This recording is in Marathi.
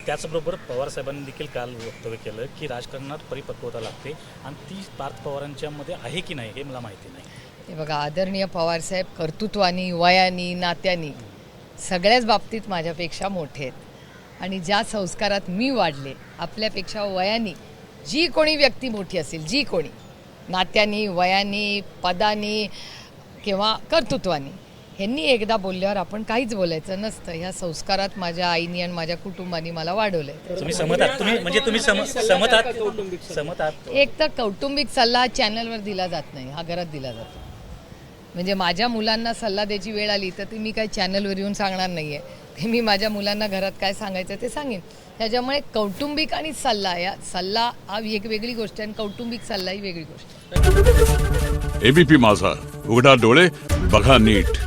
त्याचबरोबर पवारसाहेबांनी देखील काल वक्तव्य केलं की राजकारणात परिपक्वता लागते आणि ती पार्थ पवारांच्यामध्ये आहे की नाही हे मला माहिती नाही. हे बघा, आदरणीय पवारसाहेब कर्तृत्वानी, वयानी, नात्यानी सगळ्याच बाबतीत माझ्यापेक्षा मोठे आहेत आणि ज्या संस्कारात मी वाढले, आपल्यापेक्षा वयानी जी कोणी व्यक्ती मोठी असेल, जी कोणी नात्यानी, वयानी, पदानी किंवा कर्तृत्वानी, ह्यांनी एकदा बोलल्यावर आपण काहीच बोलायचं नसतं. ह्या संस्कारात माझ्या आईनी आणि माझ्या कुटुंबानी मला वाढवलं आहे. तुम्ही सहमत आहात? तुम्ही सहमत आहात? एक तर कौटुंबिक सल्ला चॅनलवर दिला जात नाही, हा घरात दिला जातो. म्हणजे माझ्या मुलांना सल्ला द्यायची वेळ आली तर ती मी काही चॅनलवर येऊन सांगणार नाही आहे. ते मी माझ्या मुलांना घरात काय सांगायचं ते सांगेन. त्याच्यामुळे कौटुंबिक आणि सल्ला, या सल्ला हा एक वेगळी गोष्ट आहे आणि कौटुंबिक सल्ला ही वेगळी गोष्ट आहे. एबीपी माझा, उघडा डोळे बघा नीट.